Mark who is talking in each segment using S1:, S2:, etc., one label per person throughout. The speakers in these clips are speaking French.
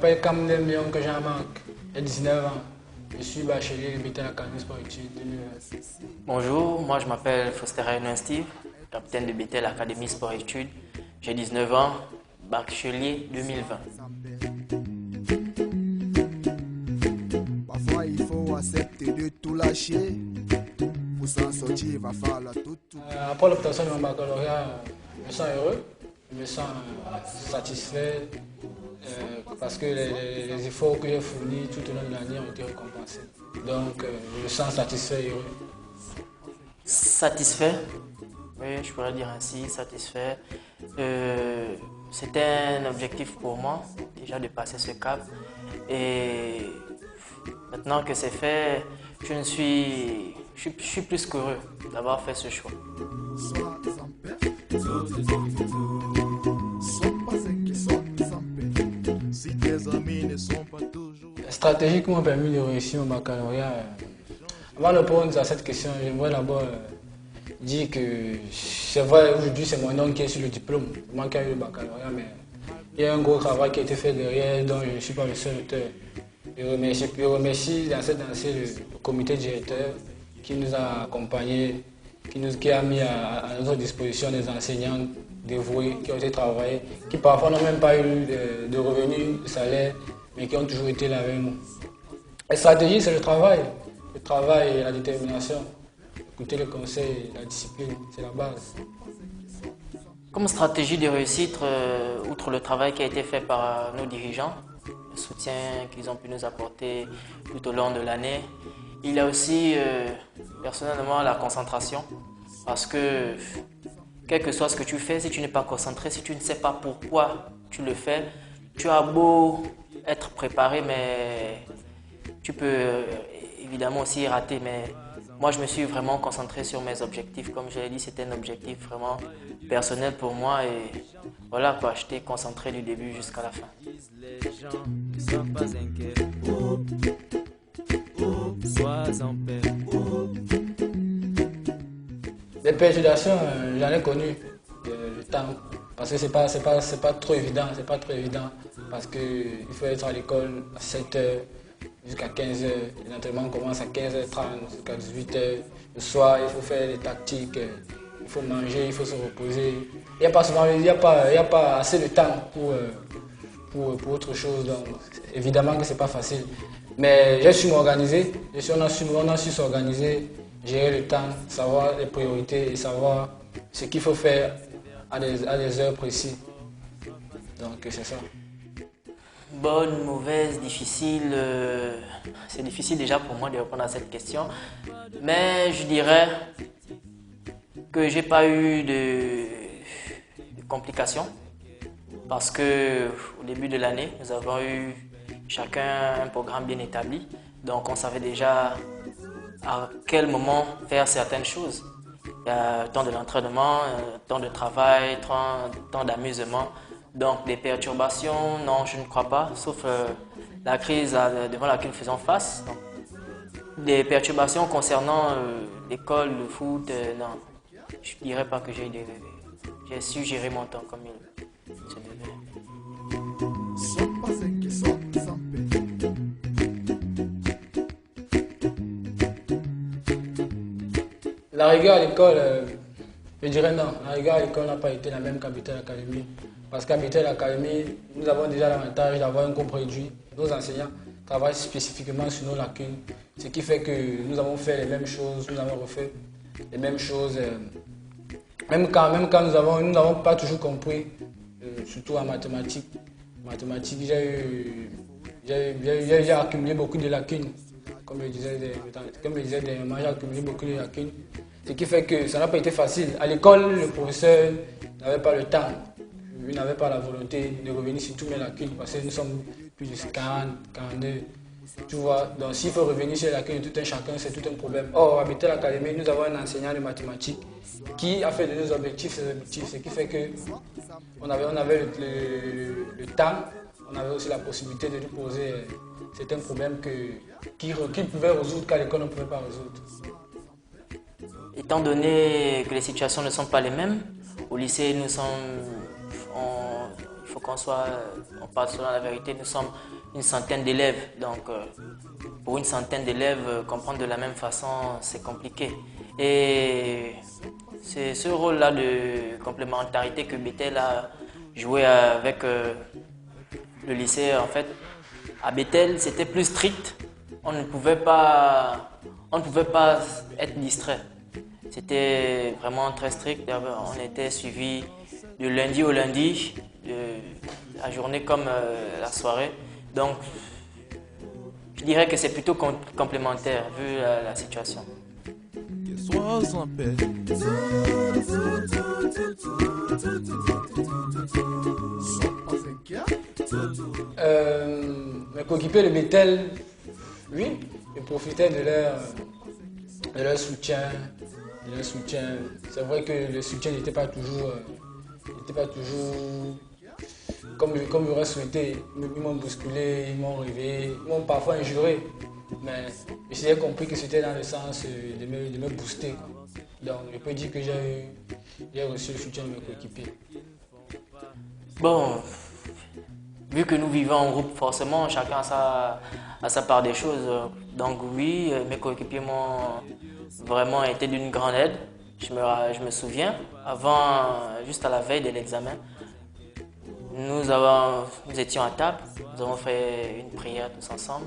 S1: m'appelle Kamden Lyon que Jean-Marc, j'ai 19 ans. Je suis bachelier de l'Académie Sport-Études 2020.
S2: Bonjour, moi je m'appelle Foster Raynon Steve, capitaine de BTL Académie Sport-Études. J'ai 19 ans, bachelier 2020.
S3: Parfois il faut accepter de tout lâcher. Pour s'en sortir, il va falloir tout.
S1: Après l'obtention de mon baccalauréat, je me sens heureux, je me sens satisfait parce que les efforts que j'ai fournis tout au long de l'année ont été récompensés. Donc je me sens satisfait et heureux.
S2: Satisfait, oui, je pourrais dire ainsi, satisfait. C'était un objectif pour moi, déjà de passer ce cap. Et maintenant que c'est fait, je suis plus qu'heureux d'avoir fait ce choix.
S3: Sois en paix. Sois pas inquiet, sois en paix. Si tes amis ne sont pas toujours...
S1: Les stratégies qui m'ont permis de réussir mon baccalauréat, avant de répondre à cette question, j'aimerais d'abord dire que c'est vrai, aujourd'hui c'est mon nom qui est sur le diplôme, moi qui ai eu le baccalauréat, mais il y a un gros travail qui a été fait derrière dont je ne suis pas le seul auteur. Je remercie dans cette lancée le comité directeur qui nous a accompagnés, qui a mis à notre disposition des enseignants dévoués qui ont été travaillés, qui parfois n'ont même pas eu de revenus, de salaire, mais qui ont toujours été là avec nous. La stratégie, c'est le travail et la détermination. Écouter le conseil, la discipline, c'est la base.
S2: Comme stratégie de réussite, outre le travail qui a été fait par nos dirigeants, le soutien qu'ils ont pu nous apporter tout au long de l'année, il y a aussi personnellement la concentration. Parce que quel que soit ce que tu fais, si tu n'es pas concentré, si tu ne sais pas pourquoi tu le fais, tu as beau être préparé, mais tu peux évidemment aussi rater. Mais moi, je me suis vraiment concentré sur mes objectifs. Comme je l'ai dit, c'était un objectif vraiment personnel pour moi. Et voilà quoi, j'étais concentré du début jusqu'à la fin.
S4: Les gens ne soient pas inquiets. Sois en paix.
S1: Les perturbations, j'en ai connu le temps. Parce que c'est pas trop évident, parce qu'il faut être à l'école à 7h jusqu'à 15h. Les entraînements commencent à 15h30 jusqu'à 18h. Le soir, il faut faire des tactiques, il faut manger, il faut se reposer. Il n'y a pas assez de temps pour autre chose. Donc, évidemment que c'est pas facile. Mais j'ai su m'organiser, on a su s'organiser, gérer le temps, savoir les priorités et savoir ce qu'il faut faire à des heures précises. Donc c'est ça.
S2: Bonne, mauvaise, difficile. C'est difficile déjà pour moi de répondre à cette question. Mais je dirais que j'ai pas eu de complications. Parce qu'au début de l'année, nous avons eu chacun un programme bien établi. Donc on savait déjà à quel moment faire certaines choses. Il y a le temps de l'entraînement, le temps de travail, le temps d'amusement. Donc des perturbations, non, je ne crois pas, sauf la crise devant laquelle nous faisons face. Donc, des perturbations concernant l'école, le foot, non. Je ne dirais pas que j'ai su gérer mon temps comme il se devait.
S3: Sois pas inquiet, sois en paix.
S1: La rigueur à l'école, je dirais non. La rigueur à l'école n'a pas été la même qu'à BTL Academy. Parce qu'à BTL Academy, nous avons déjà l'avantage d'avoir un coproduit. Nos enseignants travaillent spécifiquement sur nos lacunes. Ce qui fait que nous avons fait les mêmes choses, nous avons refait les mêmes choses. Même quand nous n'avons pas toujours compris, surtout en mathématiques. Mathématiques, j'ai accumulé beaucoup de lacunes. Comme je disais dernièrement, j'ai accumulé beaucoup de lacunes. Ce qui fait que ça n'a pas été facile. À l'école, le professeur n'avait pas le temps. Il n'avait pas la volonté de revenir sur toutes mes lacunes parce que nous sommes plus de 40, 42. Tu vois, donc s'il faut revenir sur les lacunes de tout un chacun, c'est tout un problème. Or, à BTL Academy, nous avons un enseignant de mathématiques qui a fait de nos objectifs ses objectifs. Ce qui fait qu'on avait le temps, on avait aussi la possibilité de lui poser certains problèmes qu'il pouvait résoudre qu'à l'école on ne pouvait pas résoudre.
S2: Étant donné que les situations ne sont pas les mêmes, au lycée, il faut on parle selon la vérité, nous sommes une centaine d'élèves. Donc, pour une centaine d'élèves, comprendre de la même façon, c'est compliqué. Et c'est ce rôle-là de complémentarité que Bethel a joué avec le lycée. En fait, à Bethel, c'était plus strict. On ne pouvait pas être distrait. C'était vraiment très strict. On était suivi de lundi au lundi, la journée comme la soirée. Donc, je dirais que c'est plutôt complémentaire vu la situation.
S4: Que sois en paix.
S1: Mes coéquipiers de Bethel, oui, ils profitaient de leur soutien. C'est vrai que le soutien n'était pas toujours comme j'aurais souhaité. Ils m'ont bousculé, ils m'ont réveillé, ils m'ont parfois injuré. Mais j'ai compris que c'était dans le sens de me booster, quoi. Donc je peux dire que j'ai reçu le soutien de mes coéquipiers.
S2: Bon, vu que nous vivons en groupe, forcément, chacun a sa part des choses. Donc oui, mes coéquipiers m'ont vraiment été d'une grande aide. Je me souviens, juste à la veille de l'examen, nous étions à table, nous avons fait une prière tous ensemble.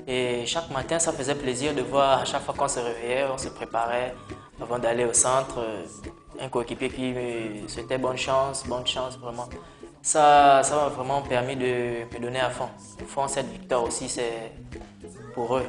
S2: Et chaque matin, ça faisait plaisir de voir, à chaque fois qu'on se réveillait, on se préparait avant d'aller au centre, un coéquipier qui me souhaitait bonne chance, vraiment. Ça m'a vraiment permis de me donner à fond. Au fond, cette victoire aussi, c'est pour eux.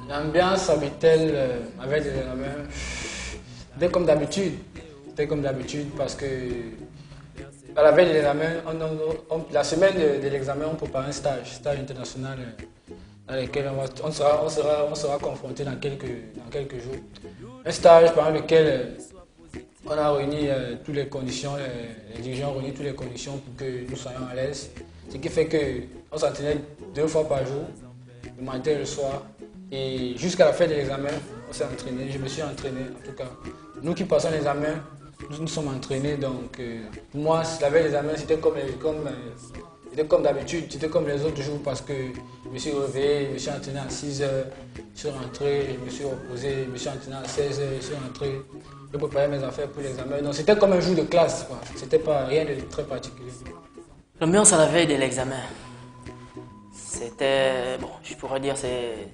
S1: L'ambiance à Bethel avec des examens, c'était comme d'habitude. Parce que à la veille de l'examen, la semaine de l'examen, on prépare un stage international dans lequel on sera confronté dans quelques jours. Un stage pendant lequel on a réuni toutes les conditions, les dirigeants ont réuni toutes les conditions pour que nous soyons à l'aise. Ce qui fait qu'on s'entraînait 2 fois par jour, le matin et le soir. Et jusqu'à la fin de l'examen, on s'est entraîné, je me suis entraîné en tout cas. Nous qui passons l'examen, nous sommes entraînés, donc pour moi, la veille de l'examen, c'était comme d'habitude, c'était comme les autres jours parce que je me suis réveillé, je me suis entraîné à 6 heures, je suis rentré, je me suis reposé, je me suis entraîné à 16 heures, je suis rentré, je préparais mes affaires pour l'examen. Donc c'était comme un jour de classe, quoi. C'était pas rien de très particulier.
S2: L'ambiance à la veille de l'examen, c'était, bon, je pourrais dire c'est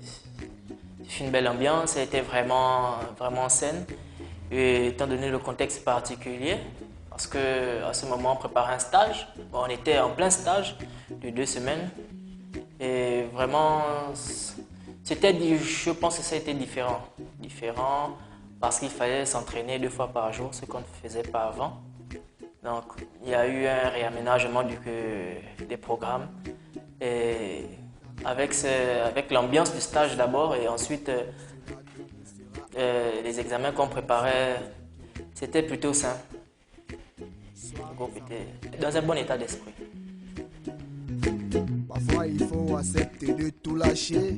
S2: une belle ambiance, c'était vraiment saine. Et étant donné le contexte particulier, parce qu'à ce moment on préparait un stage, bon, on était en plein stage de 2 semaines et vraiment je pense que ça a été différent parce qu'il fallait s'entraîner 2 fois par jour, ce qu'on ne faisait pas avant. Donc il y a eu un réaménagement des programmes et avec l'ambiance du stage d'abord et ensuite les examens qu'on préparait, c'était plutôt sain. Le groupe était dans un bon état d'esprit.
S3: Parfois il faut accepter de tout lâcher.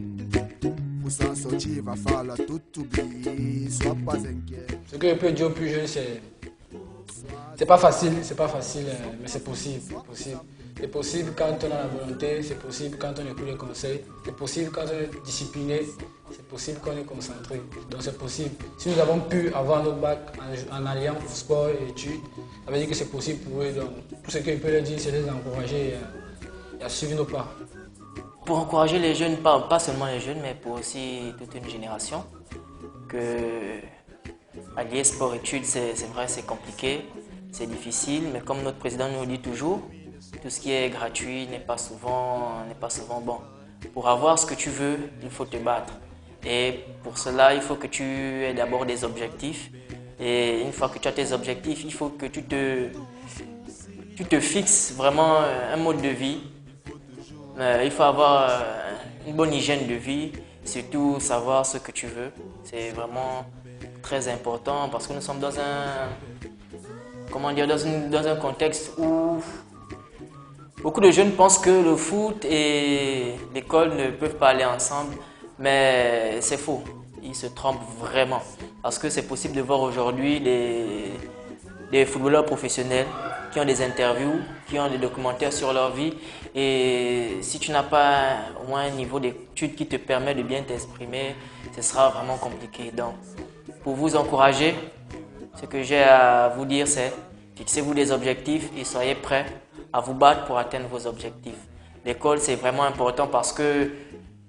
S3: Pour s'en sortir, il va falloir tout oublier. Sois pas inquiet.
S1: Ce que je peux dire aux plus jeunes, c'est pas facile, mais c'est possible. C'est possible quand on a la volonté, c'est possible quand on écoute les conseils, c'est possible quand on est discipliné, c'est possible quand on est concentré. Donc c'est possible. Si nous avons pu avoir notre bac en alliant sport et études, ça veut dire que c'est possible pour eux. Donc tout ce que je peux leur dire, c'est de les encourager et à suivre nos pas.
S2: Pour encourager les jeunes, pas seulement les jeunes, mais pour aussi toute une génération, que allier sport et études, c'est vrai, c'est compliqué, c'est difficile, mais comme notre président nous le dit toujours, tout ce qui est gratuit n'est pas souvent bon. Pour avoir ce que tu veux, il faut te battre. Et pour cela, il faut que tu aies d'abord des objectifs. Et une fois que tu as tes objectifs, il faut que tu te fixes vraiment un mode de vie. Il faut avoir une bonne hygiène de vie, surtout savoir ce que tu veux. C'est vraiment très important parce que nous sommes dans un contexte où beaucoup de jeunes pensent que le foot et l'école ne peuvent pas aller ensemble, Mais c'est faux, ils se trompent vraiment. Parce que c'est possible de voir aujourd'hui des footballeurs professionnels qui ont des interviews, qui ont des documentaires sur leur vie. Et si tu n'as pas au moins un niveau d'étude qui te permet de bien t'exprimer, ce sera vraiment compliqué. Donc, pour vous encourager, ce que j'ai à vous dire, c'est fixez-vous des objectifs et soyez prêts à vous battre pour atteindre vos objectifs. L'école, c'est vraiment important parce que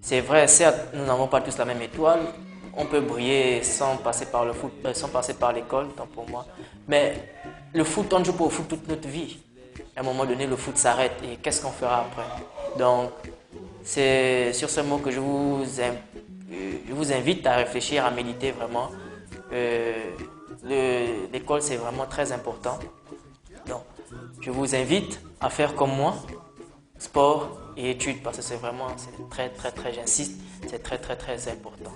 S2: c'est vrai, certes, nous n'avons pas tous la même étoile. On peut briller sans passer par le foot, sans passer par l'école, tant pour moi. Mais le foot, on ne joue pas au foot toute notre vie. À un moment donné, le foot s'arrête et qu'est-ce qu'on fera après? Donc, c'est sur ce mot que je vous invite à réfléchir, à méditer vraiment. L'école, c'est vraiment très important. Donc, je vous invite à faire comme moi, sport et études, parce que c'est très, j'insiste, c'est très important.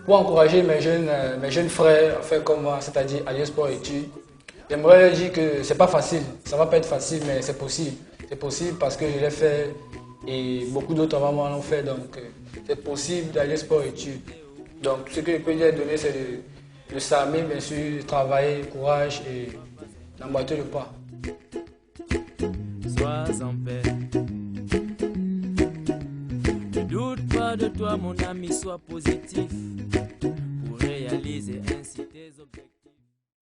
S1: Pour encourager mes jeunes frères à faire comme moi, c'est-à-dire aller sport et études, j'aimerais leur dire que c'est pas facile, ça va pas être facile, mais c'est possible. C'est possible parce que je l'ai fait et beaucoup d'autres avant moi l'ont fait, donc c'est possible d'aller sport et études. Donc ce que je peux dire donner, c'est de s'armer, bien sûr, de travailler, courage et d'emboîter le pas.
S5: Sois en paix. Ne doute pas de toi, mon ami, sois positif pour réaliser ainsi tes objectifs.